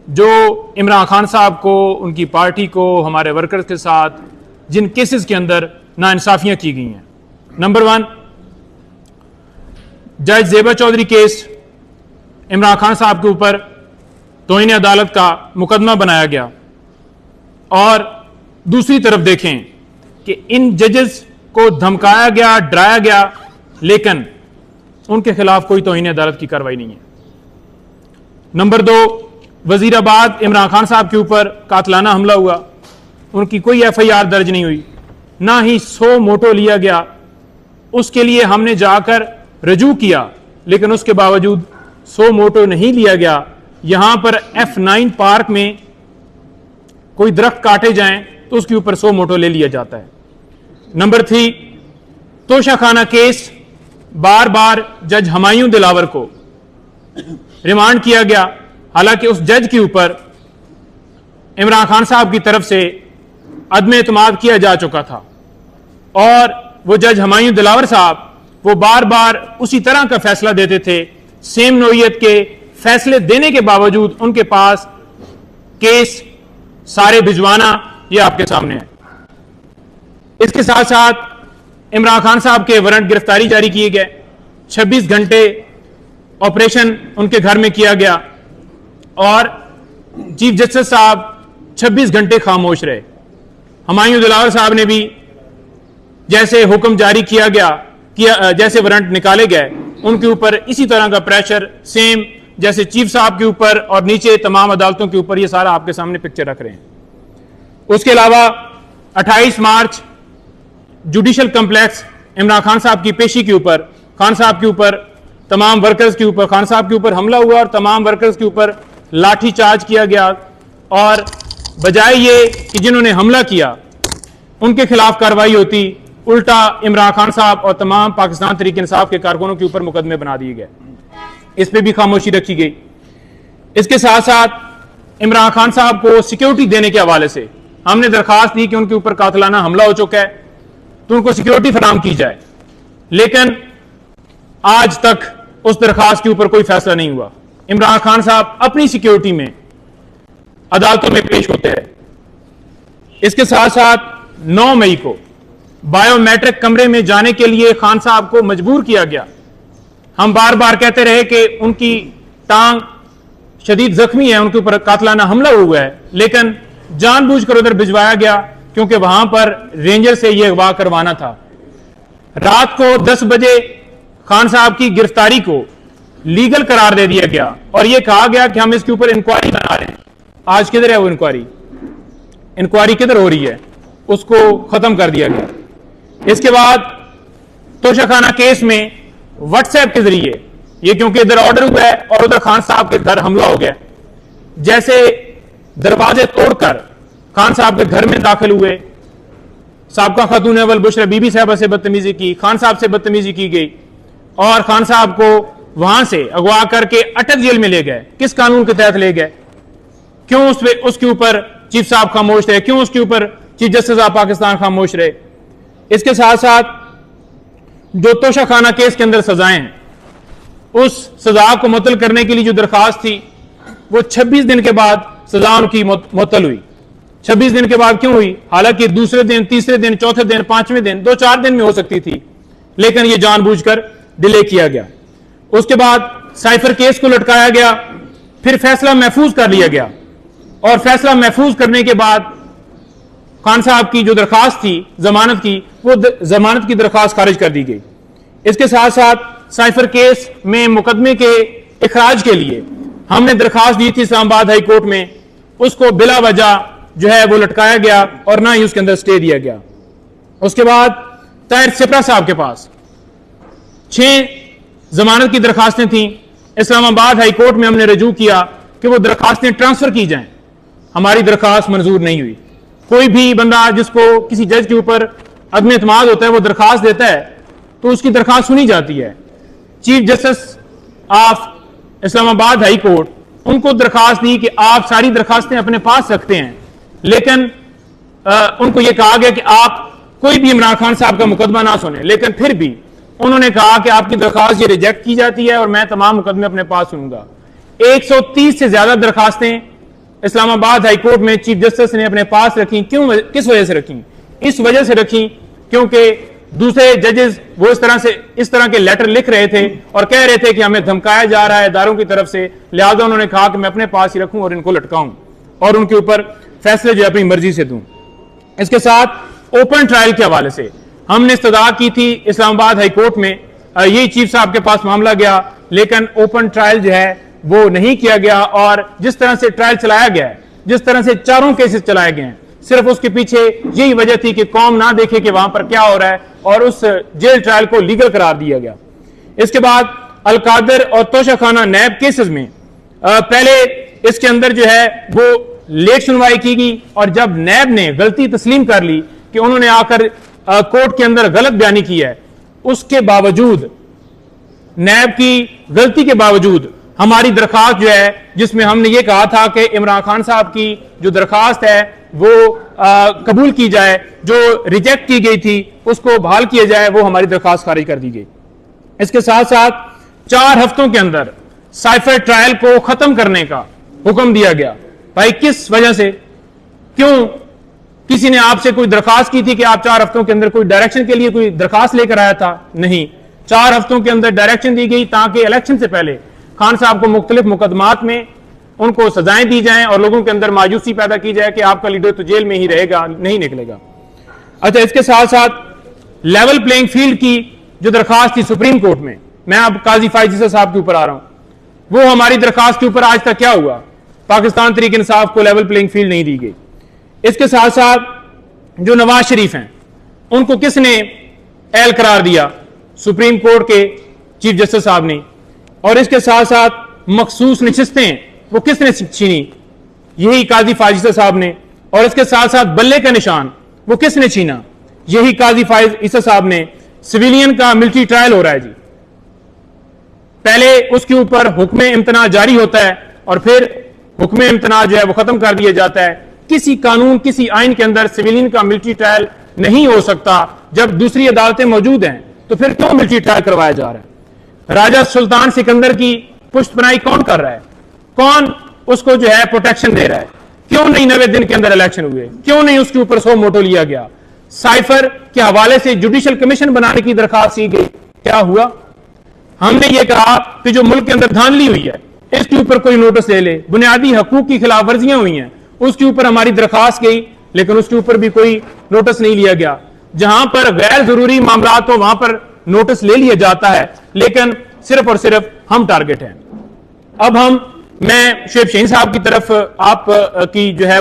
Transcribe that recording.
जो इमरान खान साहब को, उनकी पार्टी को, हमारे वर्कर्स के साथ जिन केसेस के अंदर नाइंसाफियां की गई हैं। नंबर 1, जज ज़ेबा चौधरी केस, इमरान खान साहब के ऊपर तौहीन अदालत का मुकदमा बनाया गया। और दूसरी तरफ देखें कि इन जजेस को धमकाया गया, डराया गया, लेकिन उनके खिलाफ कोई तौहीन अदालत की कार्रवाई नहीं है। नंबर 2, वजीराबाद इमरान खान साहब के ऊपर कातलाना हमला हुआ, उनकी कोई FIR दर्ज नहीं हुई, ना ही 100 मोटो लिया गया। उसके लिए हमने जाकर रजू किया, लेकिन उसके बावजूद 100 मोटो नहीं लिया गया। यहां पर F9 पार्क में कोई दरख्त काटे जाएं तो उसके ऊपर 100 मोटो ले लिया जाता है। नंबर 3, तोशाखाना केस, बार बार जज हुमायूं दिलावर को रिमांड किया गया, हालांकि उस जज के ऊपर इमरान खान साहब की तरफ से अदम एतमाद किया जा चुका था। और वो जज हुमायूं दिलावर साहब वो बार बार उसी तरह का फैसला देते थे। सेम नौइयत के फैसले देने के बावजूद उनके पास केस सारे भिजवाना, ये आपके सामने है। इसके साथ साथ इमरान खान साहब के वारंट गिरफ्तारी जारी किए गए, 26 घंटे ऑपरेशन उनके घर में किया गया और चीफ जस्टिस साहब 26 घंटे खामोश रहे। हुमायूं दिलावर साहब ने भी जैसे हुक्म जारी किया गया, जैसे वारंट निकाले गए, उनके ऊपर इसी तरह का प्रेशर सेम जैसे चीफ साहब के ऊपर और नीचे तमाम अदालतों के ऊपर, ये सारा आपके सामने पिक्चर रख रहे हैं। उसके अलावा 28 मार्च जुडिशल कम्प्लेक्स इमरान खान साहब की पेशी के ऊपर, खान साहब के ऊपर, तमाम वर्कर्स के ऊपर, खान साहब के ऊपर हमला हुआ और तमाम वर्कर्स के ऊपर लाठी चार्ज किया गया। और बजाय ये कि जिन्होंने हमला किया उनके खिलाफ कार्रवाई होती, उल्टा इमरान खान साहब और तमाम पाकिस्तान तहरीक इंसाफ के कारकुनों के ऊपर मुकदमे बना दिए गए। इस पर भी खामोशी रखी गई। इसके साथ साथ इमरान खान साहब को सिक्योरिटी देने के हवाले से हमने दरखास्त दी कि उनके ऊपर कातलाना हमला हो चुका है तो उनको सिक्योरिटी फराहम की जाए, लेकिन आज तक उस दरखास्त के ऊपर कोई फैसला नहीं हुआ। इमरान खान साहब अपनी सिक्योरिटी में अदालतों में पेश होते हैं। इसके साथ साथ 9 मई को बायोमेट्रिक कमरे में जाने के लिए खान साहब को मजबूर किया गया। हम बार बार कहते रहे कि उनकी टांग शदीद जख्मी है, उनके ऊपर कातलाना हमला हुआ है, लेकिन जानबूझकर उधर भिजवाया गया क्योंकि वहां पर रेंजर से यह अगवा करवाना था। रात को 10 बजे खान साहब की गिरफ्तारी को लीगल करार दे दिया गया और यह कहा गया कि हम इसके ऊपर इंक्वायरी बना रहे हैं। आज किधर है वो इंक्वायरी? इंक्वायरी किधर हो रही है? उसको खत्म कर दिया गया। इसके बाद तोशाखाना केस में व्हाट्सएप के जरिए, ये क्योंकि इधर ऑर्डर हुआ है और उधर खान साहब के घर हमला हो गया, जैसे दरवाजे तोड़कर खान साहब के घर में दाखिल हुए, साबका खातून अव्वल बुशरा बीबी साहबा से बदतमीजी की, खान साहब से बदतमीजी की गई और खान साहब को वहां से अगवा करके अटक जेल में ले गए। किस कानून के तहत ले गए? क्यों उसके ऊपर चीफ साहब खामोश रहे? क्यों उसके ऊपर चीफ जस्टिस ऑफ पाकिस्तान खामोश रहे? इसके साथ साथ जो तोशाखाना केस के अंदर सजाएं हैं, उस सजा को मुअत्तल करने के लिए जो दरखास्त थी वो 26 दिन के बाद सजा उनकी मुअत्तल हुई। 26 दिन के बाद क्यों हुई? हालांकि दूसरे दिन, तीसरे दिन, चौथे दिन, 5वें दिन, 2-4 दिन में हो सकती थी, लेकिन यह जानबूझकर डिले किया गया। उसके बाद साइफर केस को लटकाया गया, फिर फैसला महफूज कर लिया गया और फैसला महफूज करने के बाद खान साहब की जो दरखास्त थी जमानत की, वो जमानत की दरखास्त खारिज कर दी गई। इसके साथ साथ साइफर केस में मुकदमे के इखराज के लिए हमने दरखास्त दी थी इस्लामाबाद हाई कोर्ट में, उसको बिला वजह जो है वो लटकाया गया और ना ही उसके अंदर स्टे दिया गया। उसके बाद ताहिर सिपरा साहब के पास 6 जमानत की दरखास्तें थीं। इस्लामाबाद हाई कोर्ट में हमने रजू किया कि वो दरखास्तें ट्रांसफर की जाएं, हमारी दरखास्त मंजूर नहीं हुई। कोई भी बंदा जिसको किसी जज के ऊपर अदम एतमाद होता है वो दरखास्त देता है तो उसकी दरखास्त सुनी जाती है। Chief justice of Islamabad high court उनको दरखास्त दी कि आप सारी दरखास्तें अपने पास रखते हैं, लेकिन उनको यह कहा गया कि आप कोई भी इमरान खान साहब का मुकदमा ना सुने, लेकिन फिर भी उन्होंने कहा कि आपकी दरखास्त ये रिजेक्ट की जाती है और मैं तमाम मुकदमे अपने पास सुनूंगा। 130 से ज्यादा दरखास्तें इस्लामाबाद हाई कोर्ट में चीफ जस्टिस ने अपने पास रखी। क्यों, किस वजह से रखी? इस वजह से रखी क्योंकि दूसरे जजेस वो इस तरह के लेटर लिख रहे थे और कह रहे थे कि हमें धमकाया जा रहा है इदारों की तरफ से, लिहाजा उन्होंने कहा कि मैं अपने पास ही रखूं और इनको लटकाऊं और उनके ऊपर फैसले जो अपनी मर्जी से दूं। इसके साथ ओपन ट्रायल के हवाले से हमने इस्तदा की थी इस्लामाबाद हाई कोर्ट में, यही चीफ साहब के पास मामला गया, लेकिन ओपन ट्रायल जो है वो नहीं किया गया। और जिस तरह से ट्रायल चलाया गया है, जिस तरह से चारों केसेस चलाए गए हैं, सिर्फ उसके पीछे यही वजह थी कि कौम ना देखे कि वहां पर क्या हो रहा है और उस जेल ट्रायल को लीगल करार दिया गया। इसके बाद अलकादर और तोशाखाना नैब केसेस में पहले इसके अंदर जो है वो लेट सुनवाई की गई और जब नैब ने गलती तस्लीम कर ली कि उन्होंने आकर कोर्ट के अंदर गलत बयानी की है, उसके बावजूद, नैब की गलती के बावजूद हमारी दरखास्त जो है, जिसमें हमने ये कहा था कि इमरान खान साहब की जो दरखास्त है वो कबूल की जाए, जो रिजेक्ट की गई थी उसको बहाल किया जाए, वो हमारी दरखास्त खारिज कर दी गई। इसके साथ साथ 4 हफ्तों के अंदर साइफर ट्रायल को खत्म करने का हुक्म दिया गया। भाई किस वजह से? क्यों? किसी ने आपसे कोई दरखास्त की थी कि आप 4 हफ्तों के अंदर कोई डायरेक्शन के लिए कोई दरखास्त लेकर आया था? नहीं, 4 हफ्तों के अंदर डायरेक्शन दी गई ताकि इलेक्शन से पहले खान साहब को मुख्तलिफ मुकदमात में उनको सजाएं दी जाएं और लोगों के अंदर मायूसी पैदा की जाए कि आपका लीडर तो जेल में ही रहेगा, नहीं निकलेगा। अच्छा, इसके साथ साथ लेवल प्लेइंग फील्ड की जो दरखास्त थी सुप्रीम कोर्ट में, मैं अब काजी फायज साहब के ऊपर आ रहा हूं, वो हमारी दरखास्त के ऊपर आज तक क्या हुआ? पाकिस्तान तहरीक इंसाफ को लेवल प्लेइंग फील्ड नहीं दी गई। इसके साथ साथ जो नवाज शरीफ हैं उनको किसने एहल करार दिया? सुप्रीम कोर्ट के चीफ जस्टिस साहब ने। और इसके साथ साथ मखसूस नशिस्तें वो किसने छीनी? यही काजी फायज साहब ने। और इसके साथ साथ बल्ले का निशान वो किसने छीना? यही काजी फायज ईसा साहब ने। सिविलियन का मिलिट्री ट्रायल हो रहा है जी, पहले उसके ऊपर हुक्म इम्तना जारी होता है और फिर हुक्म इम्तना जो है वो खत्म कर दिया जाता है। किसी कानून, किसी आइन के अंदर सिविलियन का मिलिट्री ट्रायल नहीं हो सकता। जब दूसरी अदालतें मौजूद हैं तो फिर क्यों मिलिट्री ट्रायल करवाया जा रहा है? राजा सुल्तान सिकंदर की पुष्टपनाही कौन कर रहा है? कौन उसको जो है प्रोटेक्शन दे रहा है? क्यों नहीं 90 दिन के अंदर इलेक्शन हुए? क्यों नहीं उसके ऊपर 100 मोटो लिया गया? साइफर के हवाले से जुडिशियल कमीशन बनाने की दरखास्त की गई, क्या हुआ? हमने ये कहा कि जो मुल्क के अंदर धांधली हुई है इसके ऊपर कोई नोटिस ले ले, बुनियादी हकूक की खिलाफ वर्जियां हुई हैं उसके ऊपर हमारी दरखास्त गई, लेकिन उसके ऊपर भी कोई नोटिस नहीं लिया गया। जहां पर गैर जरूरी मामला हो वहां पर नोटिस ले लिया जाता है, लेकिन सिर्फ और सिर्फ हम टारगेट हैं। अब मैं शुएब शाहीन साहब की तरफ आप की जो है